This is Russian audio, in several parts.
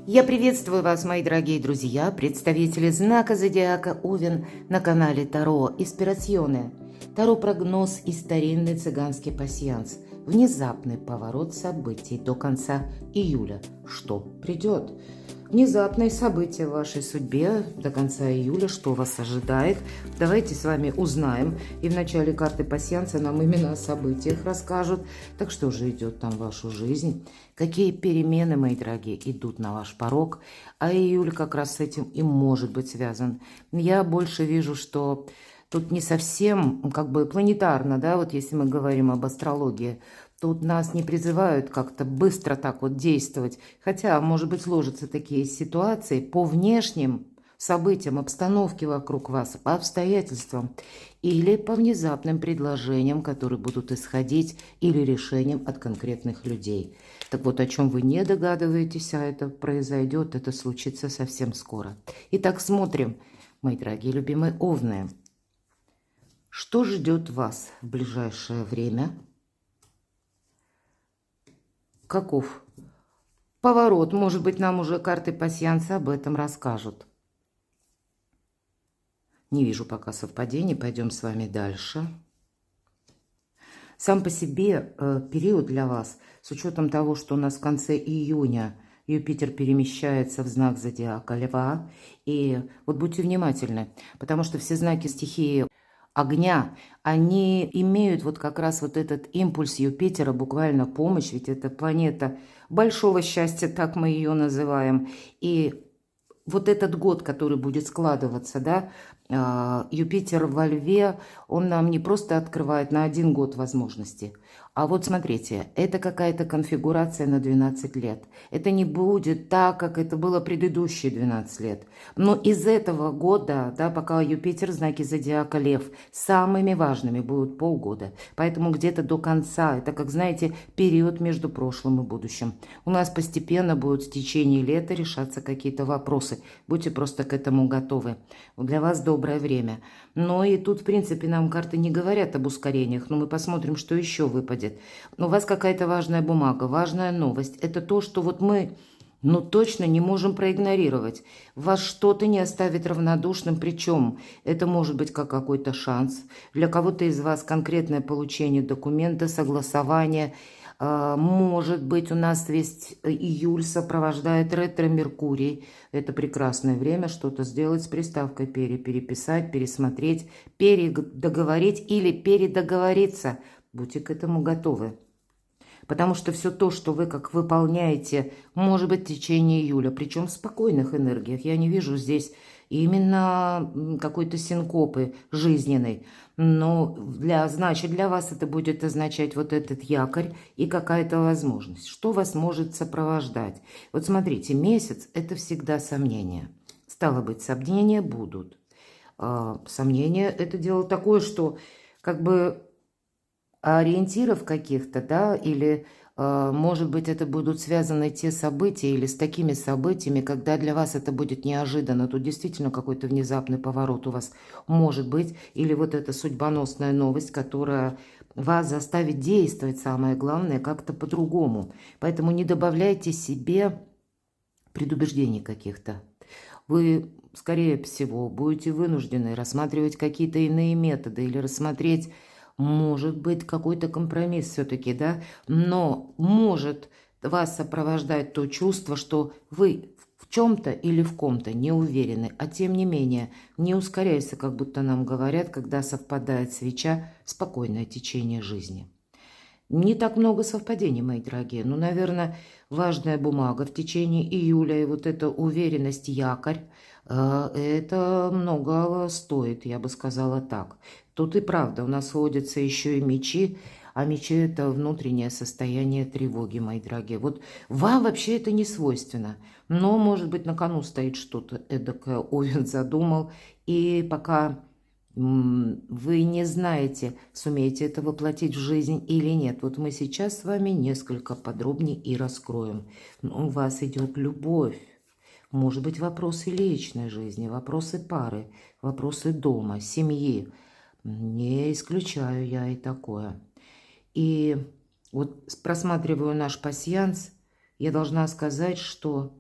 Я приветствую вас, мои дорогие друзья, представители знака зодиака Овен на канале Таро Инспирационе. Таро-прогноз и старинный цыганский пасьянс. Внезапный поворот событий до конца июля. Что придет? Внезапные события в вашей судьбе до конца июля. Что вас ожидает? Давайте с вами узнаем. И в начале карты пасьянса нам именно о событиях расскажут. Так что же идет там в вашу жизнь? Какие перемены, мои дорогие, идут на ваш порог? А июль как раз с этим и может быть связан. Я больше вижу, что тут не совсем как бы планетарно, да, вот если мы говорим об астрологии, тут нас не призывают как-то быстро так вот действовать. Хотя, может быть, сложатся такие ситуации по внешним событиям, обстановке вокруг вас, по обстоятельствам или по внезапным предложениям, которые будут исходить, или решениям от конкретных людей. Так вот, о чем вы не догадываетесь, а это произойдет, это случится совсем скоро. Итак, смотрим, мои дорогие любимые овны. Что ждет вас в ближайшее время? Каков поворот? Может быть, нам уже карты пасьянса об этом расскажут. Не вижу пока совпадений. Пойдем с вами дальше. Сам по себе период для вас, с учетом того, что у нас в конце июня Юпитер перемещается в знак зодиака Льва. И вот будьте внимательны, потому что все знаки стихии огня, они имеют вот как раз вот этот импульс Юпитера, буквально помощь, ведь это планета большого счастья, так мы ее называем. И вот этот год, который будет складываться, да, Юпитер во Льве, он нам не просто открывает на 1 год возможности, а вот смотрите, это какая-то конфигурация на 12 лет. Это не будет так, как это было предыдущие 12 лет. Но из этого года, да, пока Юпитер в знаке зодиака Лев, самыми важными будут полгода. Поэтому где-то до конца, это, как знаете, период между прошлым и будущим. У нас постепенно будут в течение лета решаться какие-то вопросы. Будьте просто к этому готовы. Для вас доброе время. Но и тут, в принципе, нам карты не говорят об ускорениях, но мы посмотрим, что еще выпадет. У вас какая-то важная бумага, важная новость. Это то, что вот мы, ну, точно не можем проигнорировать. Вас что-то не оставит равнодушным, причем это может быть как какой-то шанс. Для кого-то из вас конкретное получение документа, согласование. Может быть, у нас весь июль сопровождает ретро-меркурий. Это прекрасное время что-то сделать с приставкой переписать, пересмотреть, передоговорить или передоговориться. Будьте к этому готовы. Потому что все то, что вы как выполняете, может быть в течение июля, причем в спокойных энергиях. Я не вижу здесь именно какой-то синкопы жизненной. Но значит, для вас это будет означать вот этот якорь и какая-то возможность. Что вас может сопровождать? Вот смотрите, месяц – это всегда сомнения. Стало быть, сомнения будут. Сомнения – это дело такое, что как бы ориентиров каких-то, да, или, может быть, это будут связаны те события или с такими событиями, когда для вас это будет неожиданно. Тут действительно какой-то внезапный поворот у вас может быть, или вот эта судьбоносная новость, которая вас заставит действовать, самое главное, как-то по-другому. Поэтому не добавляйте себе предубеждений каких-то. Вы, скорее всего, будете вынуждены рассматривать какие-то иные методы или рассмотреть, может быть, какой-то компромисс все-таки, да, но может вас сопровождать то чувство, что вы в чем-то или в ком-то не уверены, а тем не менее не ускоряйся, как будто нам говорят, когда совпадает свеча, спокойное течение жизни. Не так много совпадений, мои дорогие. Ну, наверное, важная бумага в течение июля и вот эта уверенность, якорь, это много стоит, я бы сказала так. Тут и правда, у нас водятся еще и мечи, а мечи – это внутреннее состояние тревоги, мои дорогие. Вот вам вообще это не свойственно, но, может быть, на кону стоит что-то эдакое, Овен задумал, и пока вы не знаете, сумеете это воплотить в жизнь или нет. Вот мы сейчас с вами несколько подробнее и раскроем. Но у вас идет любовь. Может быть, вопросы личной жизни, вопросы пары, вопросы дома, семьи. Не исключаю я и такое. И вот просматриваю наш пасьянс, я должна сказать, что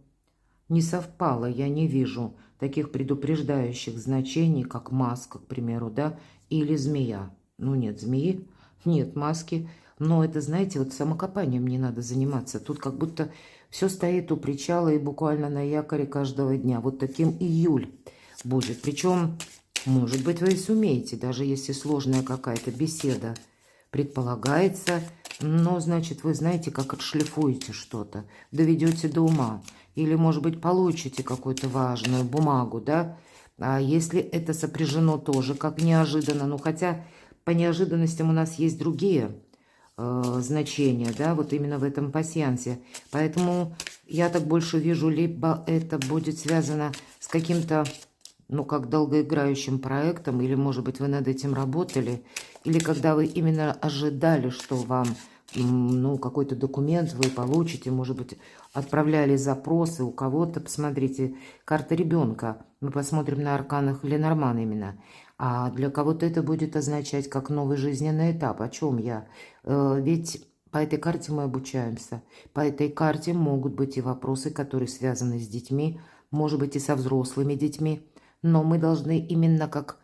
не совпало, я не вижу таких предупреждающих значений, как маска, к примеру, да, или змея. Ну, нет змеи, нет маски, но это, знаете, вот самокопанием не надо заниматься. Тут как будто все стоит у причала и буквально на якоре каждого дня. Вот таким июль будет. Причем, может быть, вы и сумеете, даже если сложная какая-то беседа предполагается, но, значит, вы знаете, как отшлифуете что-то, доведете до ума. Или, может быть, получите какую-то важную бумагу, да? А если это сопряжено тоже как неожиданно, ну, хотя по неожиданностям у нас есть другие значения, да, вот именно в этом пасьянсе. Поэтому я так больше вижу, либо это будет связано с каким-то, ну, как долгоиграющим проектом, или, может быть, вы над этим работали, или когда вы именно ожидали, что вам, ну, какой-то документ вы получите, может быть, отправляли запросы у кого-то. Посмотрите, карта ребенка. Мы посмотрим на арканах Ленорман именно. А для кого-то это будет означать как новый жизненный этап. О чем я? Ведь по этой карте мы обучаемся. По этой карте могут быть и вопросы, которые связаны с детьми, может быть, и со взрослыми детьми. Но мы должны именно как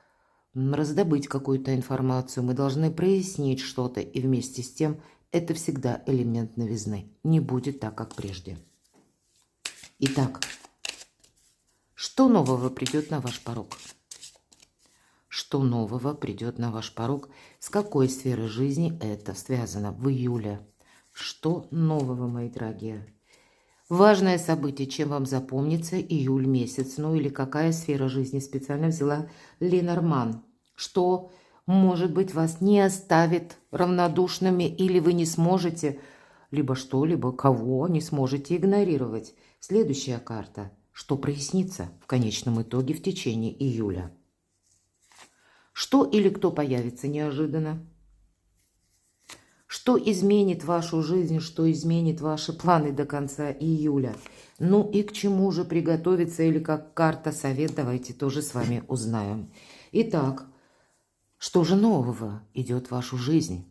раздобыть какую-то информацию, мы должны прояснить что-то, и вместе с тем это всегда элемент новизны. Не будет так, как прежде. Итак, что нового придет на ваш порог? Что нового придет на ваш порог? С какой сферой жизни это связано в июле? Что нового, мои дорогие? Важное событие, чем вам запомнится июль месяц, ну или какая сфера жизни специально взяла Ленорман, что, может быть, вас не оставит равнодушными или вы не сможете, либо что-либо, кого не сможете игнорировать. Следующая карта, что прояснится в конечном итоге в течение июля. Что или кто появится неожиданно? Что изменит вашу жизнь, что изменит ваши планы до конца июля? Ну и к чему же приготовиться, или как карта совет, давайте тоже с вами узнаем. Итак, что же нового идет в вашу жизнь?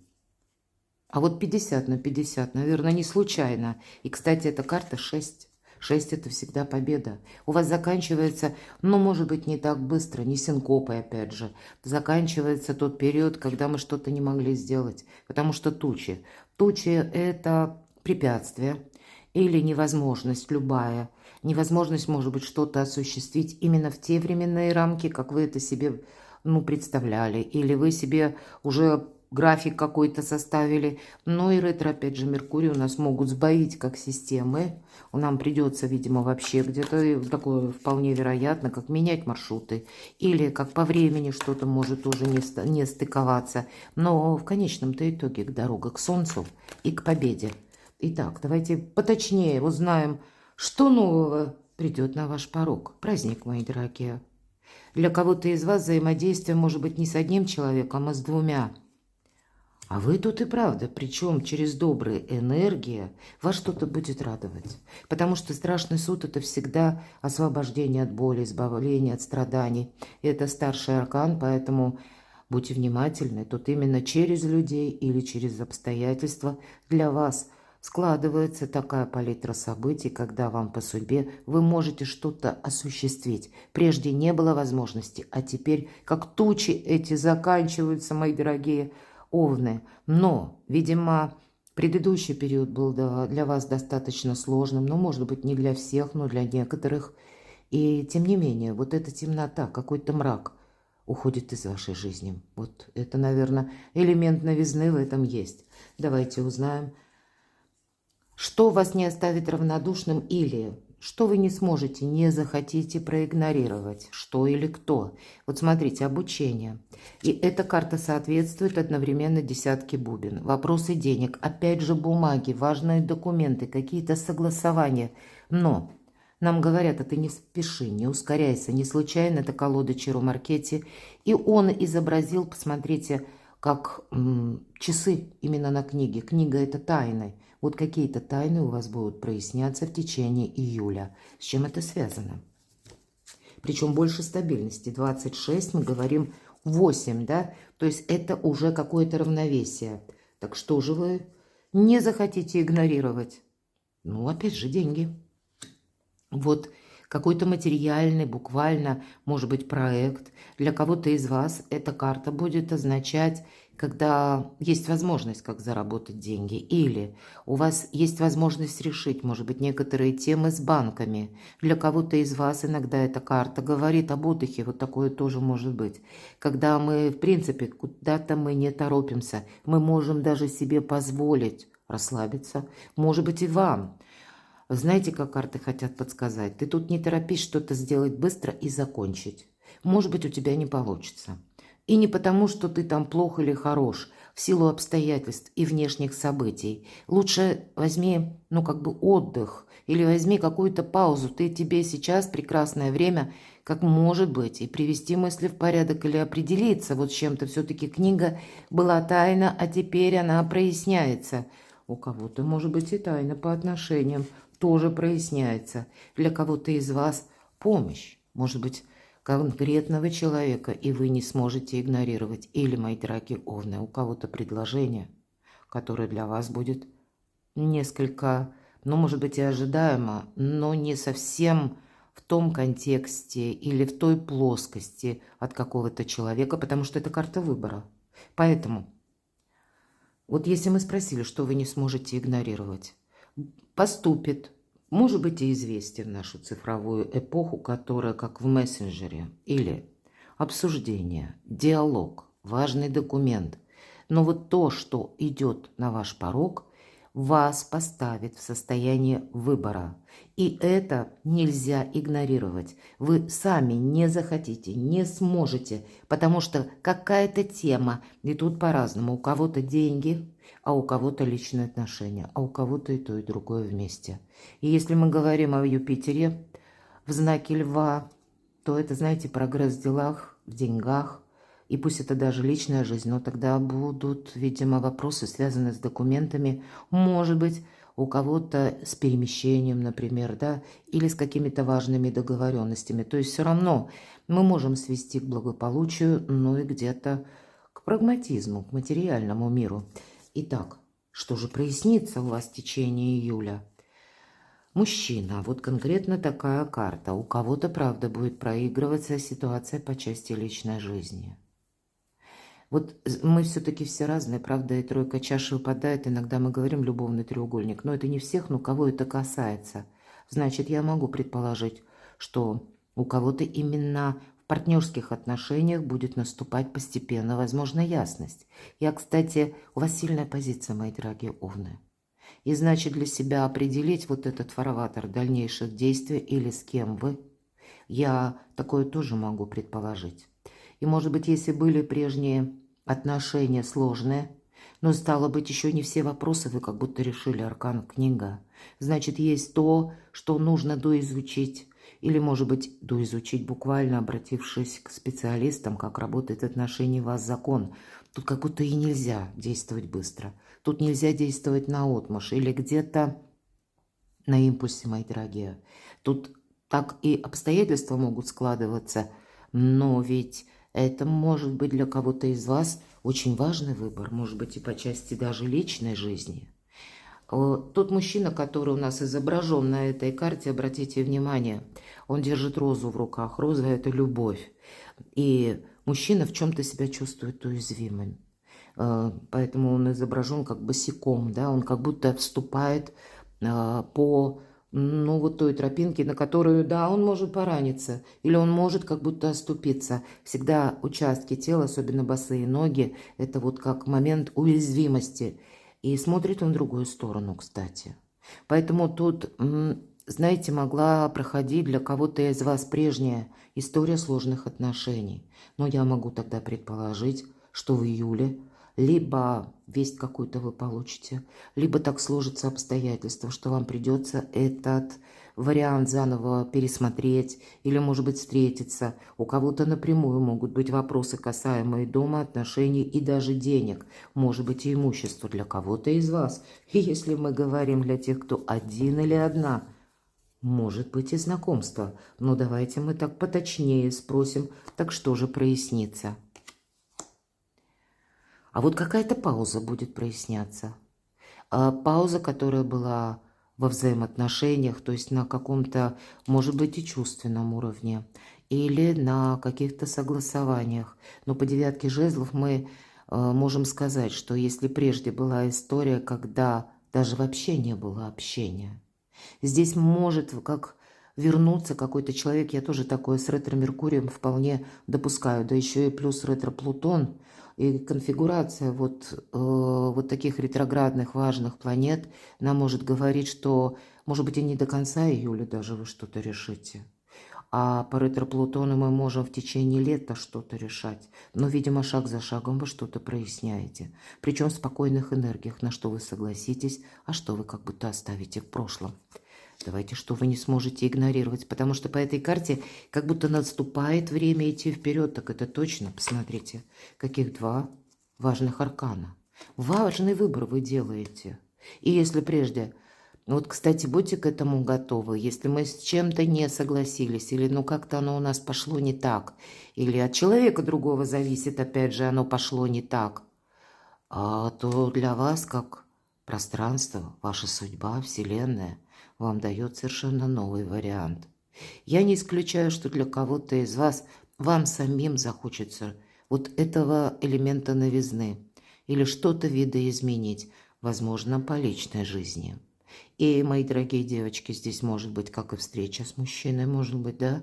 А вот 50 на 50, наверное, не случайно. И, кстати, эта карта 6. 6 – это всегда победа. У вас заканчивается, ну, может быть, не так быстро, не синкопой, опять же. Заканчивается тот период, когда мы что-то не могли сделать. Потому что тучи. Тучи – это препятствие или невозможность любая. Невозможность, может быть, что-то осуществить именно в те временные рамки, как вы это себе, ну, представляли. Или вы себе уже график какой-то составили. Но и ретро, опять же, Меркурий у нас могут сбоить как системы. Нам придется, видимо, вообще где-то такое вполне вероятно, как менять маршруты. Или как по времени что-то может тоже не стыковаться. Но в конечном-то итоге дорога к Солнцу и к победе. Итак, давайте поточнее узнаем, что нового придет на ваш порог. Праздник, мои дорогие. Для кого-то из вас взаимодействие может быть не с одним человеком, а с двумя. А вы тут и правда, причем через добрые энергии, вас что-то будет радовать. Потому что страшный суд – это всегда освобождение от боли, избавление от страданий. И это старший аркан, поэтому будьте внимательны. Тут именно через людей или через обстоятельства для вас складывается такая палитра событий, когда вам по судьбе вы можете что-то осуществить. Прежде не было возможности, а теперь, как тучи эти заканчиваются, мои дорогие Овны. Но, видимо, предыдущий период был для вас достаточно сложным, но, может быть, не для всех, но для некоторых. И, тем не менее, вот эта темнота, какой-то мрак уходит из вашей жизни. Вот это, наверное, элемент новизны в этом есть. Давайте узнаем, что вас не оставит равнодушным или что вы не сможете, не захотите проигнорировать, что или кто. Вот смотрите, обучение. И эта карта соответствует одновременно десятке бубен. Вопросы денег, опять же бумаги, важные документы, какие-то согласования. Но нам говорят, а ты не спеши, не ускоряйся. Не случайно это колода Чиро Маркетти. И он изобразил, посмотрите, как часы именно на книге. Книга – это тайны. Вот какие-то тайны у вас будут проясняться в течение июля. С чем это связано? Причем больше стабильности. 26 мы говорим 8, да? То есть это уже какое-то равновесие. Так что же вы не захотите игнорировать? Ну, опять же, деньги. Вот какой-то материальный, буквально, может быть, проект. Для кого-то из вас эта карта будет означать, когда есть возможность, как заработать деньги, или у вас есть возможность решить, может быть, некоторые темы с банками. Для кого-то из вас иногда эта карта говорит об отдыхе, вот такое тоже может быть. Когда мы, в принципе, куда-то мы не торопимся, мы можем даже себе позволить расслабиться, может быть, и вам. Знаете, как карты хотят подсказать? Ты тут не торопись что-то сделать быстро и закончить. Может быть, у тебя не получится. И не потому, что ты там плох или хорош, в силу обстоятельств и внешних событий. Лучше возьми, отдых или возьми какую-то паузу. Тебе сейчас прекрасное время, как может быть, и привести мысли в порядок или определиться вот с чем-то. Все-таки книга была тайна, а теперь она проясняется. У кого-то, может быть, и тайна по отношениям тоже проясняется. Для кого-то из вас помощь, может быть, конкретного человека, и вы не сможете игнорировать. Или, мои дорогие овны, у кого-то предложение, которое для вас будет несколько, может быть, и ожидаемо, но не совсем в том контексте или в той плоскости от какого-то человека, потому что это карта выбора. Поэтому, вот если мы спросили, что вы не сможете игнорировать, поступит, может быть, и известие в нашу цифровую эпоху, которая как в мессенджере, или обсуждение, диалог, важный документ. Но вот то, что идет на ваш порог, вас поставит в состояние выбора. И это нельзя игнорировать. Вы сами не захотите, не сможете, потому что какая-то тема, и тут по-разному. У кого-то деньги, а у кого-то личные отношения, а у кого-то и то, и другое вместе. И если мы говорим о Юпитере в знаке Льва, то это, знаете, прогресс в делах, в деньгах, и пусть это даже личная жизнь, но тогда будут, видимо, вопросы, связанные с документами, может быть, у кого-то с перемещением, например, да, или с какими-то важными договоренностями. То есть все равно мы можем свести к благополучию, но и где-то к прагматизму, к материальному миру. Итак, что же прояснится у вас в течение июля? Мужчина, вот конкретно такая карта. У кого-то, правда, будет проигрываться ситуация по части личной жизни. Вот мы все-таки все разные, правда, и тройка чаш выпадает. Иногда мы говорим любовный треугольник, но это не всех, но кого это касается. Значит, я могу предположить, что у кого-то именно в партнерских отношениях будет наступать постепенно, возможно, ясность. Кстати, у вас сильная позиция, мои дорогие овны. И значит, для себя определить вот этот фарватер дальнейших действий или с кем вы, я такое тоже могу предположить. И, может быть, если были прежние отношения сложные, но, стало быть, еще не все вопросы вы как будто решили, аркан книга. Значит, есть то, что нужно доизучить. Или, может быть, доизучить буквально, обратившись к специалистам, как работает в отношении вас закон. Тут как будто и нельзя действовать быстро. Тут нельзя действовать наотмашь или где-то на импульсе, мои дорогие. Тут так и обстоятельства могут складываться, но ведь это может быть для кого-то из вас очень важный выбор, может быть, и по части даже личной жизни. Тот мужчина, который у нас изображен на этой карте, обратите внимание, он держит розу в руках. Роза – это любовь. И мужчина в чем-то себя чувствует уязвимым. Поэтому он изображен как босиком, да, он как будто вступает по вот той тропинке, на которую, да, он может пораниться, или он может как будто оступиться. Всегда участки тела, особенно босые ноги, это вот как момент уязвимости. И смотрит он в другую сторону, кстати. Поэтому тут, знаете, могла проходить для кого-то из вас прежняя история сложных отношений. Но я могу тогда предположить, что в июле либо весть какую-то вы получите, либо так сложатся обстоятельства, что вам придется этот вариант заново пересмотреть или, может быть, встретиться. У кого-то напрямую могут быть вопросы, касаемые дома, отношений и даже денег. Может быть, и имущество для кого-то из вас. И если мы говорим для тех, кто один или одна, может быть и знакомство. Но давайте мы так поточнее спросим, так что же прояснится? А вот какая-то пауза будет проясняться. Пауза, которая была во взаимоотношениях, то есть на каком-то, может быть, и чувственном уровне, или на каких-то согласованиях. Но по девятке жезлов мы можем сказать, что если прежде была история, когда даже вообще не было общения, здесь может как вернуться какой-то человек, я тоже такое с ретро-меркурием вполне допускаю, да еще и плюс ретро-плутон, и конфигурация вот таких ретроградных важных планет нам может говорить, что, может быть, и не до конца июля даже вы что-то решите. А по ретро-плутону мы можем в течение лета что-то решать. Но, видимо, шаг за шагом вы что-то проясняете. Причем в спокойных энергиях, на что вы согласитесь, а что вы как будто оставите в прошлом. Давайте, что вы не сможете игнорировать, потому что по этой карте как будто наступает время идти вперед, так это точно. Посмотрите, каких два важных аркана. Важный выбор вы делаете. И если прежде... Вот, кстати, будьте к этому готовы. Если мы с чем-то не согласились, или ну как-то оно у нас пошло не так, или от человека другого зависит, опять же, оно пошло не так, то для вас, как пространство, ваша судьба, Вселенная, вам дает совершенно новый вариант. Я не исключаю, что для кого-то из вас, вам самим захочется вот этого элемента новизны или что-то видоизменить, возможно, по личной жизни. И, мои дорогие девочки, здесь может быть как и встреча с мужчиной, может быть, да?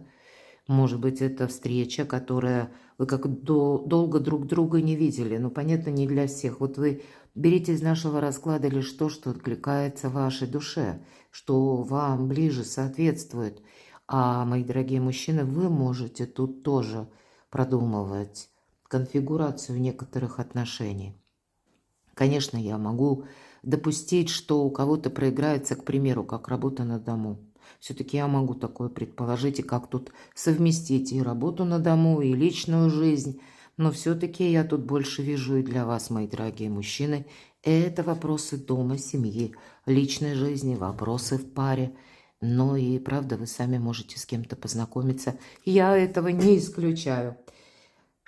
Может быть, это встреча, которая вы как долго друг друга не видели. Ну, понятно, не для всех. Вот вы берите из нашего расклада лишь то, что откликается вашей душе, что вам ближе соответствует. А, мои дорогие мужчины, вы можете тут тоже продумывать конфигурацию некоторых отношений. Конечно, я могу допустить, что у кого-то проиграется, к примеру, как работа на дому. Все-таки я могу такое предположить, и как тут совместить и работу на дому, и личную жизнь. Но все-таки я тут больше вижу и для вас, мои дорогие мужчины, это вопросы дома, семьи, личной жизни, вопросы в паре. Но и правда, вы сами можете с кем-то познакомиться. Я этого не исключаю.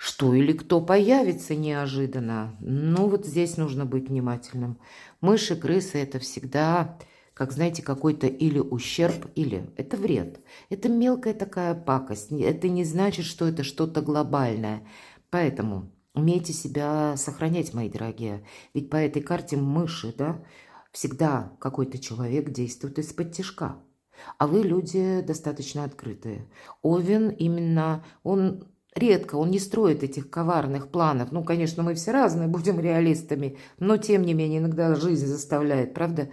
Что или кто появится неожиданно, ну вот здесь нужно быть внимательным. Мыши, крысы – это всегда, как знаете, какой-то или ущерб, или это вред. Это мелкая такая пакость. Это не значит, что это что-то глобальное. Поэтому умейте себя сохранять, мои дорогие. Ведь по этой карте мыши, да, всегда какой-то человек действует из-под тишка. А вы люди достаточно открытые. Овен именно, он редко, он не строит этих коварных планов. Ну, конечно, мы все разные, будем реалистами, но, тем не менее, иногда жизнь заставляет, правда?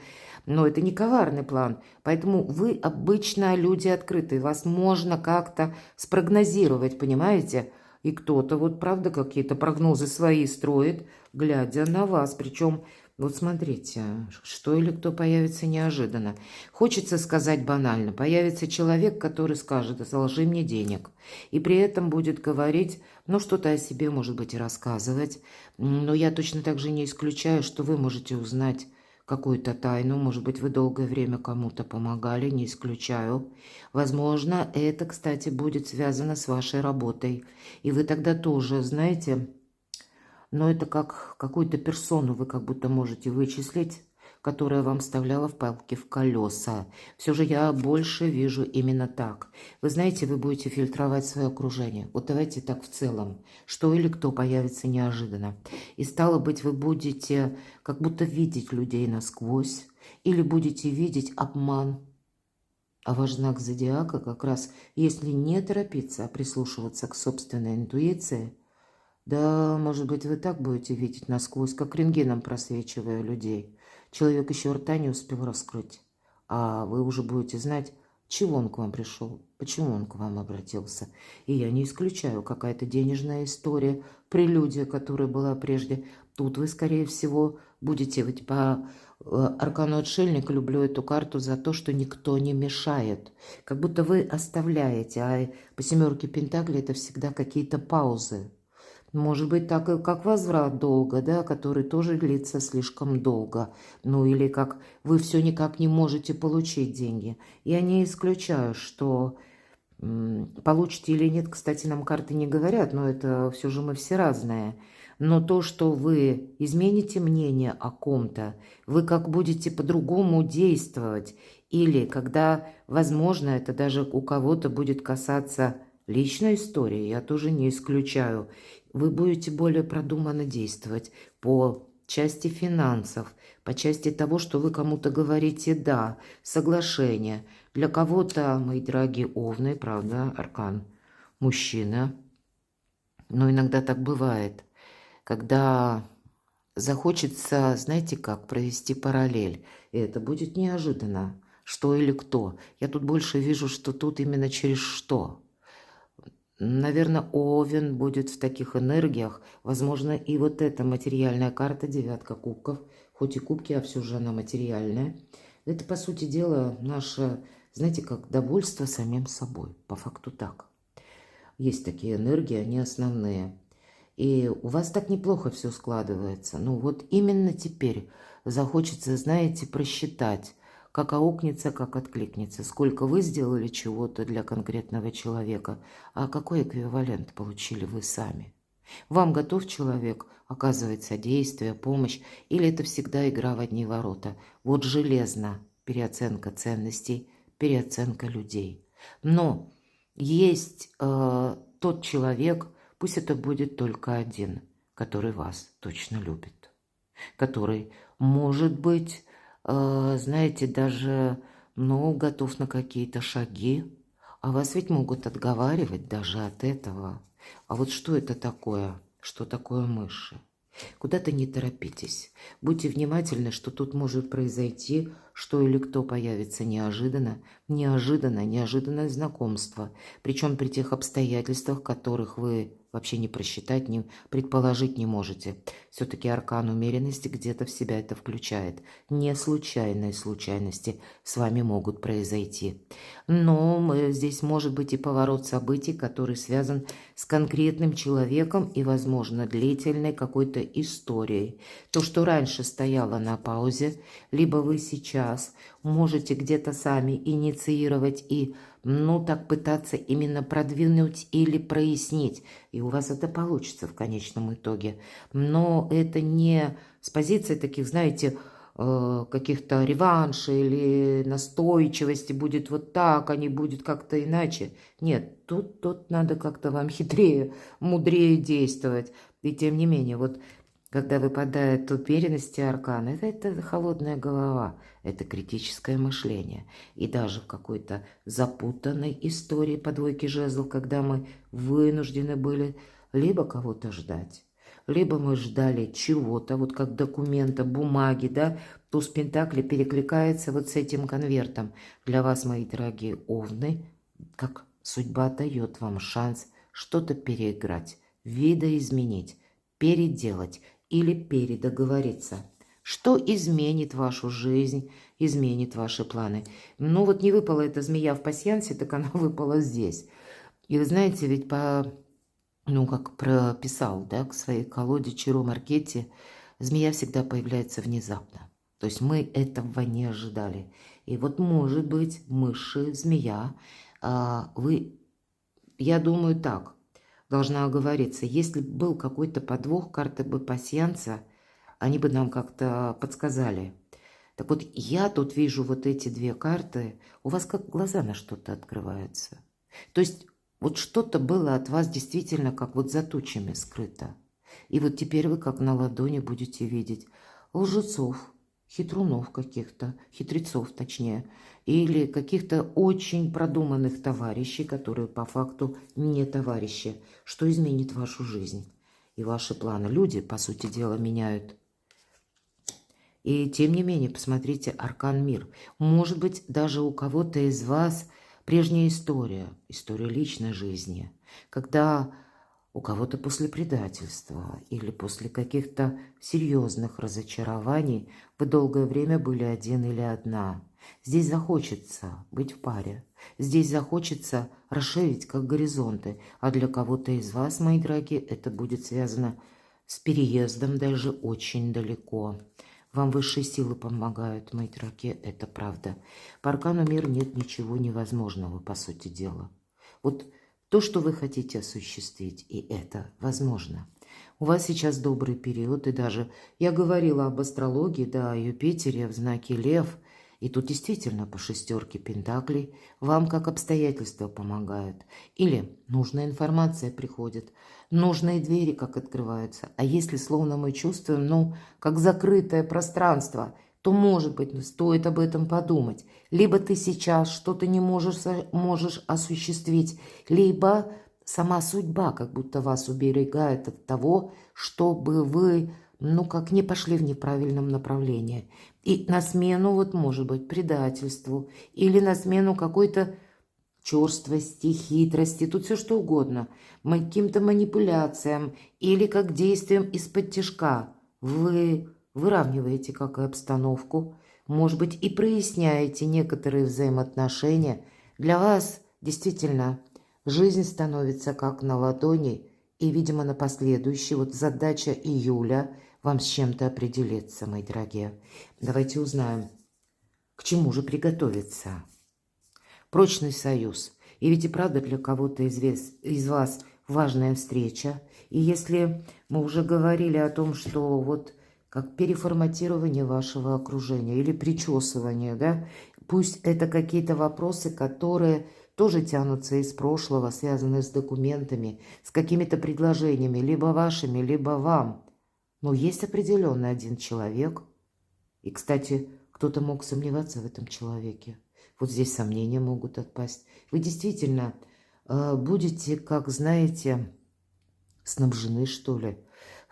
Но это не коварный план. Поэтому вы обычно люди открытые. Вас можно как-то спрогнозировать, понимаете? И кто-то, вот правда, какие-то прогнозы свои строит, глядя на вас. Причем, вот смотрите, что или кто появится неожиданно. Хочется сказать банально. Появится человек, который скажет: «Заложи мне денег». И при этом будет говорить, ну, что-то о себе, может быть, и рассказывать. Но я точно так же не исключаю, что вы можете узнать какую-то тайну. Может быть, вы долгое время кому-то помогали, не исключаю. Возможно, это, кстати, будет связано с вашей работой. И вы тогда тоже, знаете, но это как какую-то персону вы как будто можете вычислить, которая вам вставляла в палки в колеса. Все же я больше вижу именно так. Вы знаете, вы будете фильтровать свое окружение. Вот давайте так в целом. Что или кто появится неожиданно. И стало быть, вы будете как будто видеть людей насквозь. Или будете видеть обман. А ваш знак зодиака как раз, если не торопиться, а прислушиваться к собственной интуиции, да, может быть, вы так будете видеть насквозь, как рентгеном просвечивая людей. Человек еще рта не успел раскрыть, а вы уже будете знать, чего он к вам пришел, почему он к вам обратился. И я не исключаю, какая-то денежная история, прелюдия, которая была прежде. Тут вы, скорее всего, будете, ведь по аркану отшельника люблю эту карту за то, что никто не мешает. Как будто вы оставляете, а по семерке пентаклей это всегда какие-то паузы. Может быть, так и как возврат долга, да, который тоже длится слишком долго. Ну или как вы все никак не можете получить деньги. Я не исключаю, что получите или нет, кстати, нам карты не говорят, но это все же мы все разные. Но то, что вы измените мнение о ком-то, вы как будете по-другому действовать, или когда, возможно, это даже у кого-то будет касаться личной истории, я тоже не исключаю, вы будете более продуманно действовать по части финансов, по части того, что вы кому-то говорите «да», соглашение. Для кого-то, мои дорогие овны, правда, аркан мужчина, но иногда так бывает, когда захочется, знаете как, провести параллель, и это будет неожиданно, что или кто. Я тут больше вижу, что тут именно через что. Наверное, Овен будет в таких энергиях. Возможно, и вот эта материальная карта, девятка кубков, хоть и кубки, а все же она материальная. Это, по сути дела, наше, знаете, как довольство самим собой. По факту так. Есть такие энергии, они основные. И у вас так неплохо все складывается. Ну вот именно теперь захочется, знаете, просчитать, как аукнется, как откликнется, сколько вы сделали чего-то для конкретного человека, а какой эквивалент получили вы сами. Вам готов человек оказывать содействие, помощь, или это всегда игра в одни ворота? Вот железно переоценка ценностей, переоценка людей. Но есть тот человек, пусть это будет только один, который вас точно любит, который, может быть, знаете, даже, ну, готов на какие-то шаги, а вас ведь могут отговаривать даже от этого. А вот что это такое? Что такое мыши? Куда-то не торопитесь. Будьте внимательны, что тут может произойти, что или кто появится неожиданно, неожиданное знакомство. Причем при тех обстоятельствах, которых вы вообще не просчитать, не предположить не можете. Все-таки аркан умеренности где-то в себя это включает. Не случайные случайности с вами могут произойти. Но здесь может быть и поворот событий, который связан с конкретным человеком и, возможно, длительной какой-то историей. То, что раньше стояло на паузе, либо вы сейчас можете где-то сами инициировать и, ну, так пытаться именно продвинуть или прояснить. И у вас это получится в конечном итоге. Но это не с позиции таких, знаете, каких-то реваншей или настойчивости будет вот так, а не будет как-то иначе. Нет, тут надо как-то вам хитрее, мудрее действовать. И тем не менее, вот когда выпадает уверенность и аркан, это холодная голова, это критическое мышление. И даже в какой-то запутанной истории по двойке жезлов, когда мы вынуждены были либо кого-то ждать, либо мы ждали чего-то, вот как документа, бумаги, да, туз пентаклей перекликается вот с этим конвертом. Для вас, мои дорогие овны, как судьба дает вам шанс что-то переиграть, видоизменить, переделать или передоговориться. Что изменит вашу жизнь, изменит ваши планы. Ну вот не выпала эта змея в пасьянсе, так она выпала здесь. И вы знаете, ведь как прописал, да, к своей колоде Чиро Маркетти, змея всегда появляется внезапно. То есть мы этого не ожидали. И вот, может быть, мыши, змея, я думаю так, должна оговориться, если был какой-то подвох, карты бы пасьянса, они бы нам как-то подсказали. Так вот, я тут вижу вот эти две карты, у вас как глаза на что-то открываются. То есть вот что-то было от вас действительно как вот за тучами скрыто. И вот теперь вы как на ладони будете видеть лжецов, хитрунов каких-то, хитрецов точнее, или каких-то очень продуманных товарищей, которые по факту не товарищи, что изменит вашу жизнь и ваши планы. Люди, по сути дела, меняют. И тем не менее, посмотрите, аркан мир. Может быть, даже у кого-то из вас прежняя история личной жизни, когда у кого-то после предательства или после каких-то серьезных разочарований вы долгое время были один или одна. Здесь захочется быть в паре. Здесь захочется расширить как горизонты. А для кого-то из вас, мои дорогие, это будет связано с переездом даже очень далеко. Вам высшие силы помогают, мои дорогие, это правда. По аркану мир нет ничего невозможного, по сути дела. Вот то, что вы хотите осуществить, и это возможно. У вас сейчас добрый период, и даже я говорила об астрологии, да, о Юпитере в знаке Лев, и тут действительно по шестерке пентаклей вам как обстоятельства помогают. Или нужная информация приходит, нужные двери как открываются. А если словно мы чувствуем, ну, как закрытое пространство, то, может быть, стоит об этом подумать. Либо ты сейчас что-то не можешь осуществить, либо сама судьба как будто вас уберегает от того, чтобы вы, ну, как не пошли в неправильном направлении. И на смену, вот, может быть, предательству или на смену какой-то черствости, хитрости, тут все что угодно, каким-то манипуляциям или как действием из-под тишка. Вы выравниваете как и обстановку, может быть, и проясняете некоторые взаимоотношения. Для вас действительно жизнь становится как на ладони, и, видимо, на последующий, вот задача июля вам с чем-то определиться, мои дорогие. Давайте узнаем, к чему же приготовиться. Прочный союз. И ведь и правда для кого-то из вас важная встреча. И если мы уже говорили о том, что вот как переформатирование вашего окружения или причесывание, да, пусть это какие-то вопросы, которые тоже тянутся из прошлого, связанные с документами, с какими-то предложениями, либо вашими, либо вам. Но есть определенный один человек. И, кстати, кто-то мог сомневаться в этом человеке. Вот здесь сомнения могут отпасть. Вы действительно будете, как знаете, снабжены, что ли.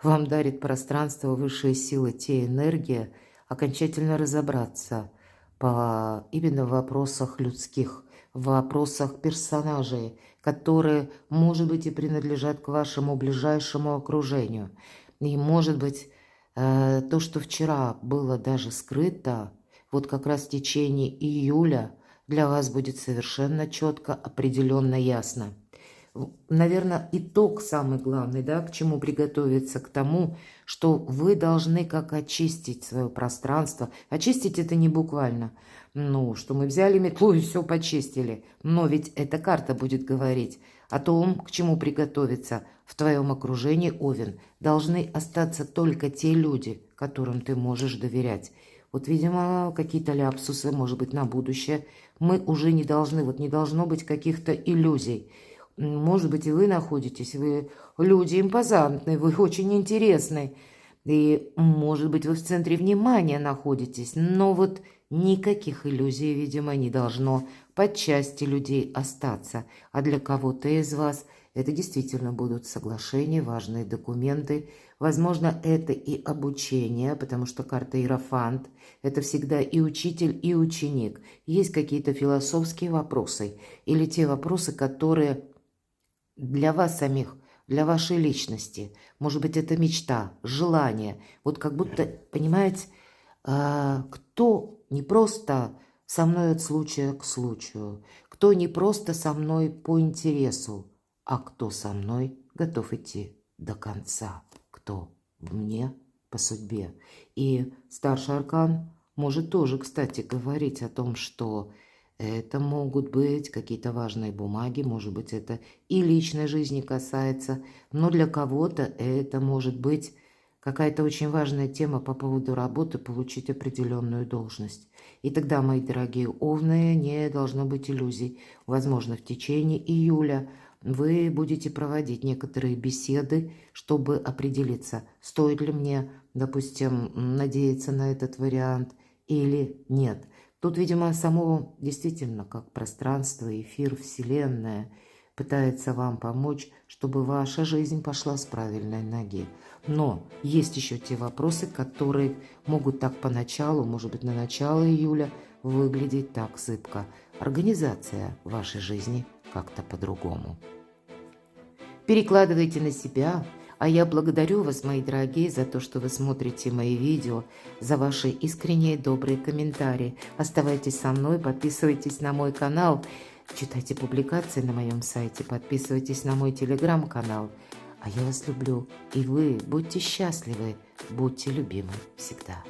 Вам дарит пространство, высшие силы, те энергия, окончательно разобраться именно в вопросах людских, в вопросах персонажей, которые, может быть, и принадлежат к вашему ближайшему окружению. И, может быть, то, что вчера было даже скрыто, вот как раз в течение июля для вас будет совершенно четко, определенно ясно. Наверное, итог самый главный, да, к чему приготовиться, к тому, что вы должны как очистить свое пространство. Очистить это не буквально, ну, что мы взяли метлу и все почистили. Но ведь эта карта будет говорить о том, к чему приготовиться. В твоем окружении, Овен, должны остаться только те люди, которым ты можешь доверять. Вот, видимо, какие-то ляпсусы, может быть, на будущее. Мы уже не должны, вот не должно быть каких-то иллюзий. Может быть, и вы находитесь, вы люди импозантные, вы очень интересные. И, может быть, вы в центре внимания находитесь, но вот никаких иллюзий, видимо, не должно под части людей остаться. А для кого-то из вас это действительно будут соглашения, важные документы. Возможно, это и обучение, потому что карта Иерофант – это всегда и учитель, и ученик. Есть какие-то философские вопросы или те вопросы, которые для вас самих, для вашей личности. Может быть, это мечта, желание. Вот как будто, понимаете, кто не просто со мной от случая к случаю, кто не просто со мной по интересу, а кто со мной готов идти до конца, кто мне по судьбе. И старший аркан может тоже, кстати, говорить о том, что это могут быть какие-то важные бумаги, может быть, это и личной жизни касается, но для кого-то это может быть какая-то очень важная тема по поводу работы, получить определенную должность. И тогда, мои дорогие овны, не должно быть иллюзий. Возможно, в течение июля вы будете проводить некоторые беседы, чтобы определиться, стоит ли мне, допустим, надеяться на этот вариант или нет. Тут, видимо, само действительно как пространство, эфир, вселенная пытается вам помочь, чтобы ваша жизнь пошла с правильной ноги. Но есть еще те вопросы, которые могут так поначалу, может быть, на начало июля выглядеть так зыбко. Организация вашей жизни как-то по-другому. Перекладывайте на себя. А я благодарю вас, мои дорогие, за то, что вы смотрите мои видео, за ваши искренние добрые комментарии. Оставайтесь со мной, подписывайтесь на мой канал, читайте публикации на моем сайте, подписывайтесь на мой телеграм-канал. А я вас люблю, и вы будьте счастливы, будьте любимы всегда.